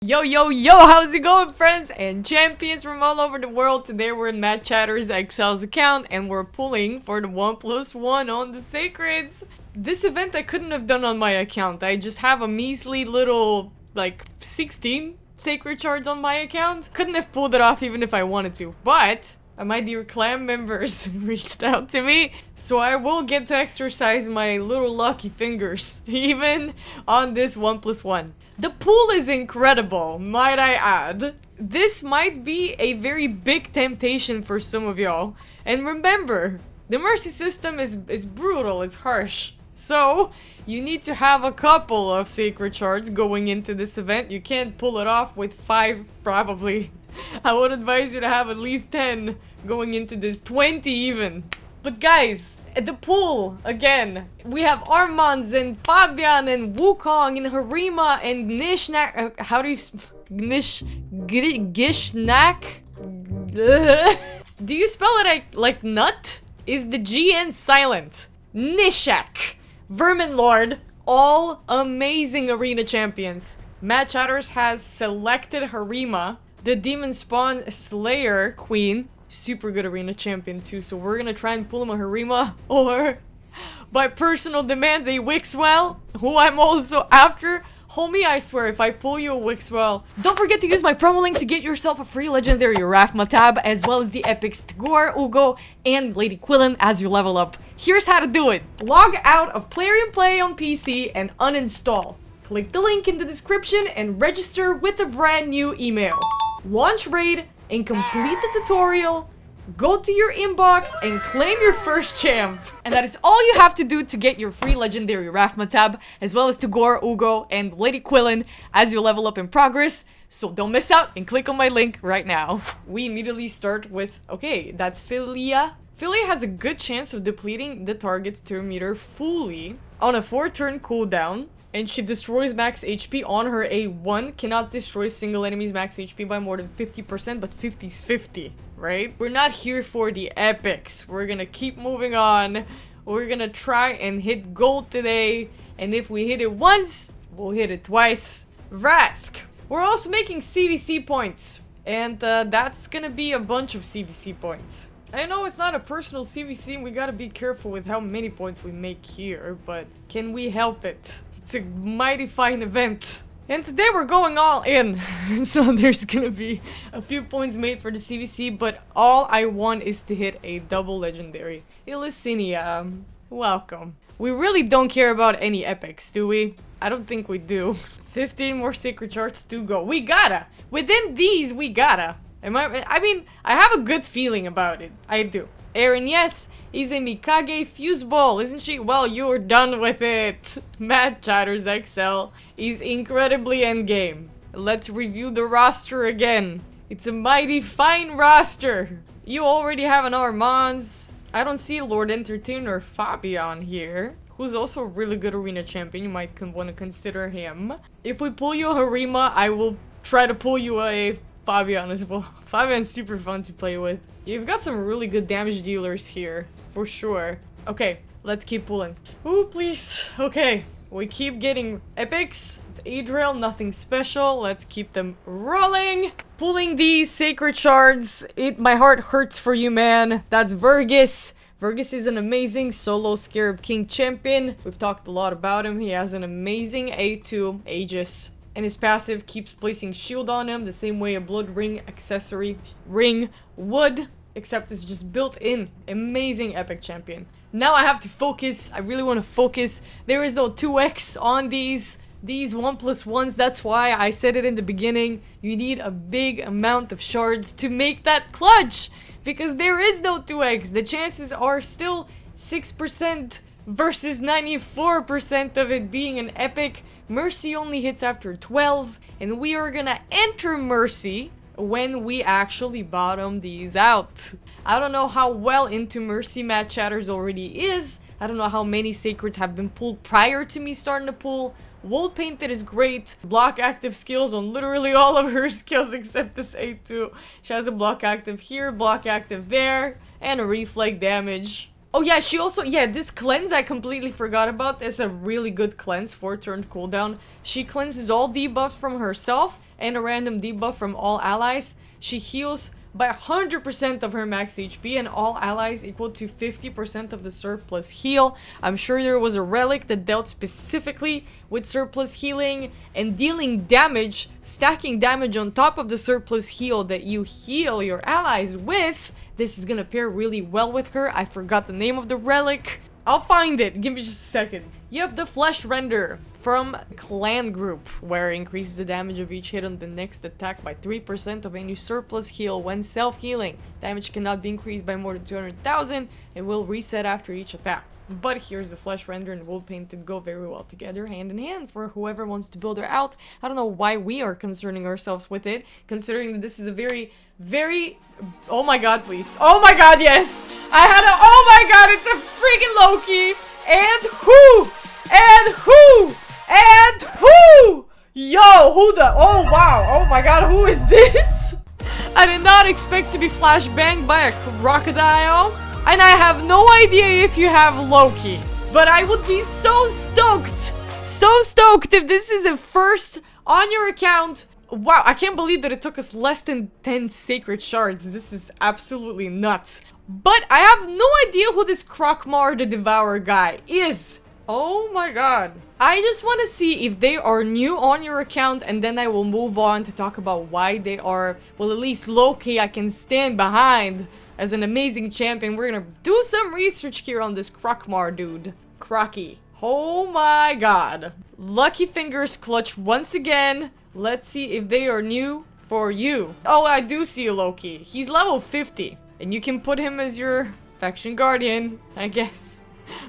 Yo, yo, yo, how's it going, friends and champions from all over the world? Today we're in Matt Chatter's XL's account and we're pulling for the 1+1 on the Sacreds. This event I couldn't have done on my account. I just have a measly little, 16 Sacred Shards on my account. Couldn't have pulled it off even if I wanted to, but my dear clan members reached out to me, so I will get to exercise my little lucky fingers, even on this 1+1. The pool is incredible, might I add. This might be a very big temptation for some of y'all. And remember, the mercy system is brutal, it's harsh. So, you need to have a couple of sacred shards going into this event. You can't pull it off with 5, probably. I would advise you to have at least 10 going into this, 20 even. But guys, at the pool, again, we have Armands and Fabian and Wukong and Harima and Nishnak. How do you... Gishnak? Do you spell it like nut? Is the GN silent? Nishak. Vermin Lord. All amazing arena champions. Matt Chatters has selected Harima, the Demon Spawn Slayer Queen. Super good arena champion too, so we're gonna try and pull him a Harima, or by personal demands a Wixwell, who I'm also after. Homie, I swear, if I pull you a Wixwell, don't forget to use my promo link to get yourself a free legendary Rafma tab, as well as the epics Takeover, Ugo, and Lady Quillen as you level up. Here's how to do it. Log out of Plarium Play on PC and uninstall. Click the link in the description and register with a brand new email. Launch raid and complete the tutorial, go to your inbox and claim your first champ. And that is all you have to do to get your free legendary Rafma tab, as well as to Gore, Ugo, and Lady Quillen as you level up in progress. So don't miss out and click on my link right now. We immediately start with, okay, that's Philia. Philia has a good chance of depleting the target's turn meter fully on a 4-turn cooldown. And she destroys max HP on her A1, cannot destroy single enemy's max HP by more than 50%, but 50's 50, right? We're not here for the epics. We're gonna keep moving on. We're gonna try and hit gold today, and if we hit it once, we'll hit it twice. Vrask. We're also making CVC points, and that's gonna be a bunch of CVC points. I know it's not a personal CVC and we gotta be careful with how many points we make here, but can we help it? It's a mighty fine event. And today we're going all in, so there's gonna be a few points made for the CVC, but all I want is to hit a double legendary. Illusinia, welcome. We really don't care about any epics, do we? I don't think we do. 15 more sacred charts to go. We gotta! Within these, we gotta! I mean, I have a good feeling about it. I do. Aaron, yes, is a Mikage fuse ball, isn't she? Well, you're done with it. Matt Chatters XL is incredibly endgame. Let's review the roster again. It's a mighty fine roster. You already have an Armands. I don't see Lord Entertainer Fabian here, who's also a really good arena champion. You might want to consider him. If we pull you a Harima, I will try to pull you a Fabian as well. Fabian's super fun to play with. You've got some really good damage dealers here, for sure. Okay, let's keep pulling. Ooh, please. Okay, we keep getting epics. Adriel, nothing special. Let's keep them rolling. Pulling these sacred shards. My heart hurts for you, man. That's Vergis. Vergis is an amazing solo Scarab King champion. We've talked a lot about him. He has an amazing A2 Aegis. And his passive keeps placing shield on him the same way a blood ring accessory ring would, except it's just built in. Amazing epic champion. Now I have to focus. I really want to focus. There is no 2x on these 1+1s. That's why I said it in the beginning. You need a big amount of shards to make that clutch, because there is no 2x. The chances are still 6% versus 94% of it being an epic. Mercy only hits after 12, and we are gonna enter Mercy when we actually bottom these out. I don't know how well into Mercy Matt Chatters already is. I don't know how many sacreds have been pulled prior to me starting to pull. Wold Painted is great. Block active skills on literally all of her skills except this A2. She has a block active here, block active there, and a reflect damage. Oh yeah, she also, yeah, this cleanse I completely forgot about. It's a really good cleanse, 4-turn cooldown. She cleanses all debuffs from herself and a random debuff from all allies. She heals by 100% of her max HP and all allies equal to 50% of the surplus heal. I'm sure there was a relic that dealt specifically with surplus healing and dealing damage, stacking damage on top of the surplus heal that you heal your allies with. This is gonna pair really well with her. I forgot the name of the relic. I'll find it. Give me just a second. Yep, the Flesh Render from Clan Group, where it increases the damage of each hit on the next attack by 3% of any surplus heal when self-healing. Damage cannot be increased by more than 200,000 and will reset after each attack. But here's the Flesh Render and Wool Painted go very well together, hand in hand, for whoever wants to build her out. I don't know why we are concerning ourselves with it, considering that this is a very... Oh my god, please. Oh my god, yes! I had a... Oh my god, it's a freaking Loki! And who? And who? And who? Yo, who the... Oh wow, oh my god, who is this? I did not expect to be flashbanged by a crocodile. And I have no idea if you have Loki. But I would be so stoked if this is a first on your account. Wow, I can't believe that it took us less than 10 sacred shards. This is absolutely nuts. But I have no idea who this Krokmar the Devourer guy is. Oh my god. I just want to see if they are new on your account, and then I will move on to talk about why they are, well, at least Loki I can stand behind as an amazing champion. We're gonna do some research here on this Krokmar dude. Crocky. Oh my god. Lucky Fingers clutch once again. Let's see if they are new for you. Oh, I do see Loki. He's level 50. And you can put him as your faction guardian, I guess.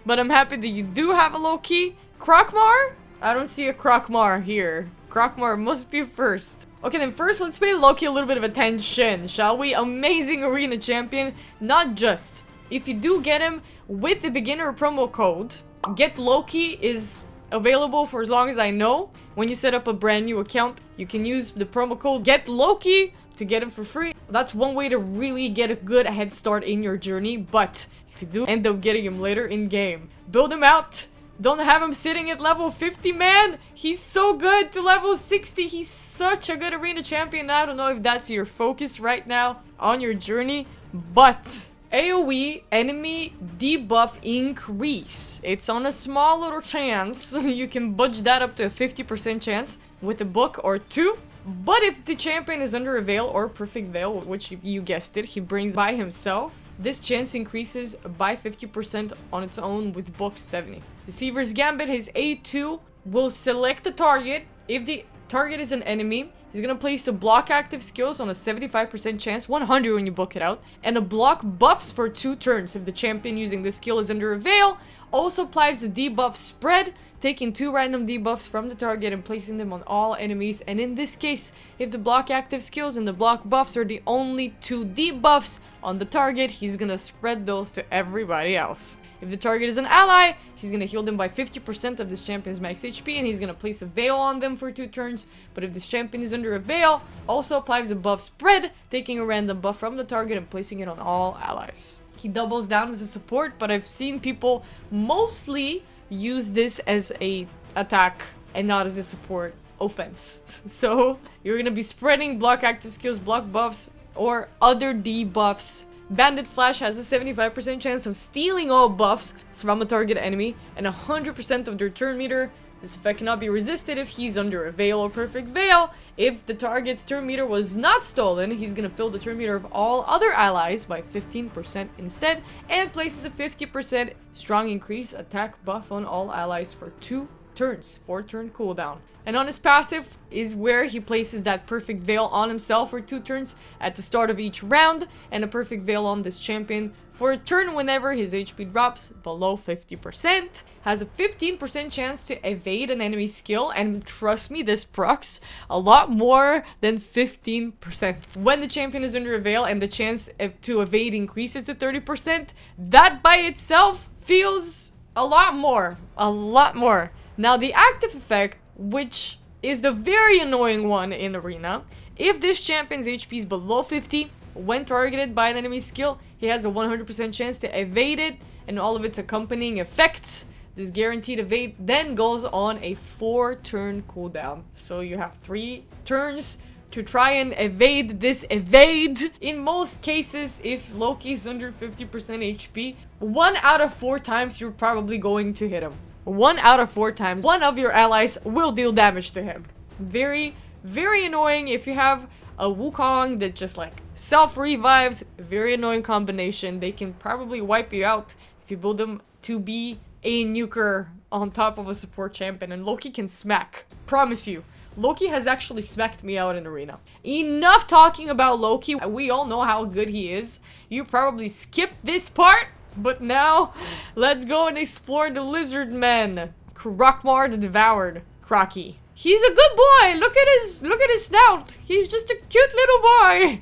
But I'm happy that you do have a Loki. Krokmar? I don't see a Krokmar here. Krokmar must be first. Okay, then first let's pay Loki a little bit of attention, shall we? Amazing arena champion. Not just. If you do get him with the beginner promo code, Get Loki is available for as long as I know. When you set up a brand new account, you can use the promo code Get Loki to get him for free. That's one way to really get a good head start in your journey. But if you do end up getting him later in game, build him out. Don't have him sitting at level 50, man. He's so good to level 60. He's such a good arena champion. I don't know if that's your focus right now on your journey, but AoE enemy debuff increase. It's on a small little chance. You can budge that up to a 50% chance with a book or two. But if the champion is under a veil or perfect veil, which you guessed it, he brings by himself, this chance increases by 50% on its own with book 70. Deceiver's Gambit, his A2 will select the target. If the target is an enemy, he's gonna place the block active skills on a 75% chance, 100 when you book it out, and a block buffs for 2 turns if the champion using this skill is under a veil. Also applies the debuff spread, taking 2 random debuffs from the target and placing them on all enemies. And in this case, if the block active skills and the block buffs are the only 2 debuffs on the target, he's gonna spread those to everybody else. If the target is an ally, he's gonna heal them by 50% of this champion's max HP, and he's gonna place a veil on them for 2 turns. But if this champion is under a veil, also applies a buff spread, taking a random buff from the target and placing it on all allies. He doubles down as a support, but I've seen people mostly use this as a attack and not as a support offense. So you're gonna be spreading block active skills, block buffs, or other debuffs. Bandit Flash has a 75% chance of stealing all buffs from a target enemy and 100% of their turn meter. This effect cannot be resisted if he's under a veil or perfect veil. If the target's turn meter was not stolen, he's gonna fill the turn meter of all other allies by 15% instead, and places a 50% strong increase attack buff on all allies for 2 turns, 4-turn cooldown. And on his passive is where he places that perfect veil on himself for 2 turns at the start of each round, and a perfect veil on this champion for a turn whenever his HP drops below 50%. Has a 15% chance to evade an enemy skill, and trust me, this procs a lot more than 15%. When the champion is under a veil and the chance to evade increases to 30%, that by itself feels a lot more. A lot more. Now the active effect, which is the very annoying one in Arena, if this champion's HP is below 50, When targeted by an enemy skill, he has a 100% chance to evade it and all of its accompanying effects. This guaranteed evade then goes on a 4-turn cooldown. So you have 3 turns to try and evade this evade. In most cases, if Loki is under 50% HP, 1 out of 4 times you're probably going to hit him. 1 out of 4 times, one of your allies will deal damage to him. Very, very annoying if you have a Wukong that just like self-revives. Very annoying combination. They can probably wipe you out if you build them to be a nuker on top of a support champion, and Loki can smack. Promise you. Loki has actually smacked me out in arena. Enough talking about Loki. We all know how good he is. You probably skipped this part, but now let's go and explore the lizard men. Krokmar the Devoured. Crocky. He's a good boy. Look at his snout. He's just a cute little boy.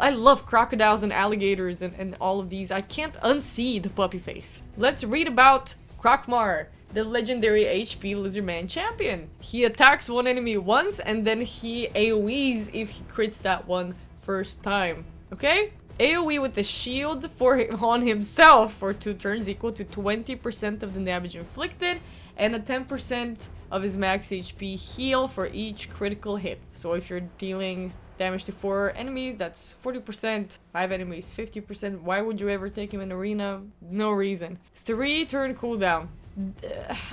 I love crocodiles and alligators and all of these. I can't unsee the puppy face. Let's read about Krokmar, the legendary HP Lizardman champion. He attacks one enemy once and then he AoEs if he crits that one first time. Okay? AoE with the shield on himself for 2 turns equal to 20% of the damage inflicted and a 10% of his max HP heal for each critical hit. So if you're dealing damage to 4 enemies, that's 40%. 5 enemies, 50%. Why would you ever take him in arena? No reason. 3-turn cooldown.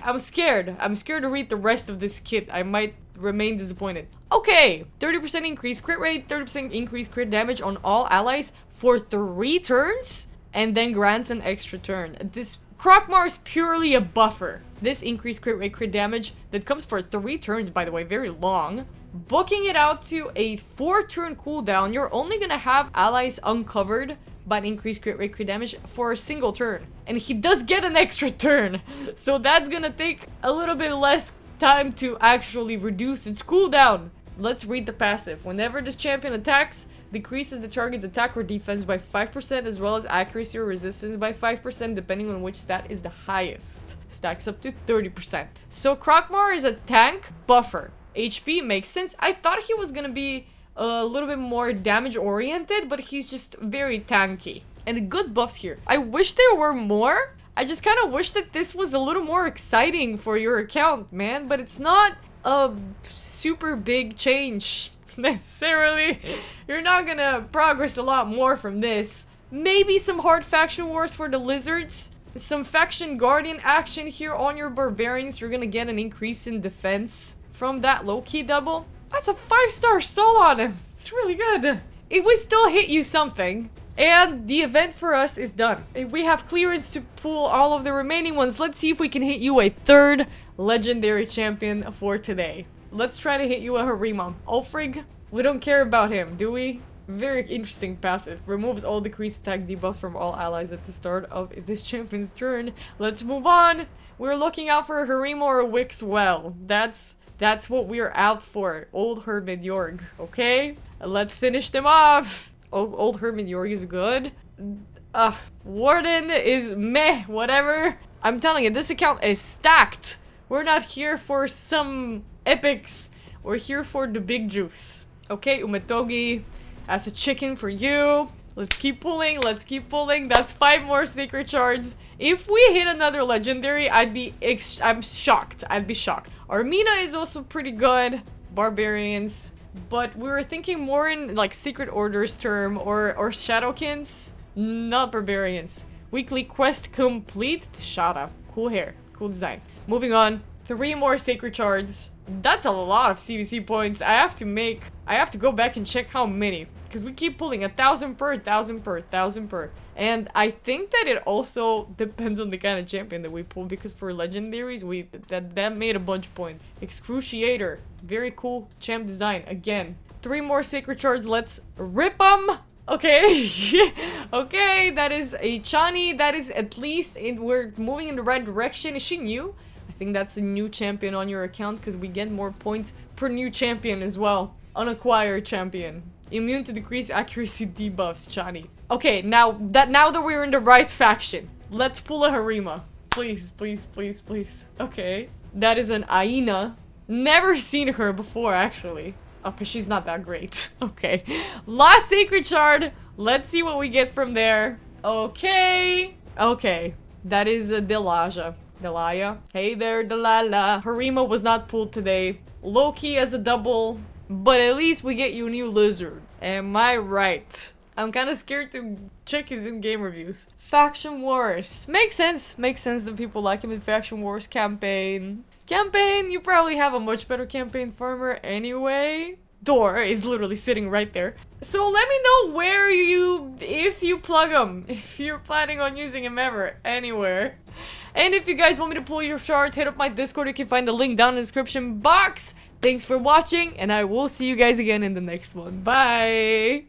I'm scared. I'm scared to read the rest of this kit. I might remain disappointed. Okay, 30% increase crit rate, 30% increase crit damage on all allies for 3 turns, and then grants an extra turn. This Krokmar is purely a buffer. This increased crit rate, crit damage that comes for 3 turns, by the way, very long. Booking it out to a 4-turn cooldown, you're only gonna have allies uncovered by an increased crit rate, crit damage for a single turn. And he does get an extra turn, so that's gonna take a little bit less time to actually reduce its cooldown. Let's read the passive. Whenever this champion attacks, decreases the target's attack or defense by 5% as well as accuracy or resistance by 5% depending on which stat is the highest. Stacks up to 30%. So Krokmar is a tank buffer. HP makes sense. I thought he was gonna be a little bit more damage oriented, but he's just very tanky. And good buffs here. I wish there were more. I just kind of wish that this was a little more exciting for your account, man. But it's not a super big change necessarily. You're not gonna progress a lot more from this. Maybe some hard faction wars for the lizards. Some faction guardian action here on your barbarians. You're gonna get an increase in defense from that low-key double. That's a 5-star soul on him. It's really good. It would still hit you something. And the event for us is done. We have clearance to pull all of the remaining ones. Let's see if we can hit you a 3rd legendary champion for today. Let's try to hit you a Harima. Ulfrig, we don't care about him, do we? Very interesting passive. Removes all decreased attack debuffs from all allies at the start of this champion's turn. Let's move on. We're looking out for a Harima or a Wix well. That's what we're out for. Old Hermit Yorg, okay? Let's finish them off. Old Hermit Yorg is good. Warden is meh, whatever. I'm telling you, this account is stacked. We're not here for some epics. We're here for the big juice. Okay, Umetogi, that's a chicken for you. Let's keep pulling, let's keep pulling. That's 5 more sacred shards. If we hit another legendary, I'm shocked. I'd be shocked. Armina is also pretty good. Barbarians. But we were thinking more in like Secret Orders term or Shadowkins. Not barbarians. Weekly quest complete. Shada. Cool hair. Cool design. Moving on. 3 more sacred shards. That's a lot of CVC points. I have to go back and check how many. Because we keep pulling 1,000 per, 1,000 per, 1,000 per. And I think that it also depends on the kind of champion that we pull. Because for legendaries, that made a bunch of points. Excruciator. Very cool champ design. Again. 3 more sacred shards. Let's rip them. Okay. Okay, that is a Chani. That is at least, we're moving in the right direction. Is she new? I think that's a new champion on your account because we get more points per new champion as well. Unacquired champion. Immune to decreased accuracy debuffs, Chani. Okay, now that we're in the right faction, let's pull a Harima. Please, please, please, please. Okay. That is an Aina. Never seen her before, actually. Oh, because she's not that great. Okay. Lost Sacred Shard. Let's see what we get from there. Okay. Okay. That is Delaja. Delaya. Hey there, Delilah. Harima was not pulled today. Loki as a double. But at least we get you a new lizard. Am I right? I'm kind of scared to check his in-game reviews. Faction Wars. Makes sense. Makes sense that people like him in Faction Wars campaign. Campaign, you probably have a much better campaign farmer anyway. Door is literally sitting right there. So let me know where if you plug him. If you're planning on using him ever, anywhere. And if you guys want me to pull your shards, hit up my Discord. You can find the link down in the description box. Thanks for watching, and I will see you guys again in the next one. Bye!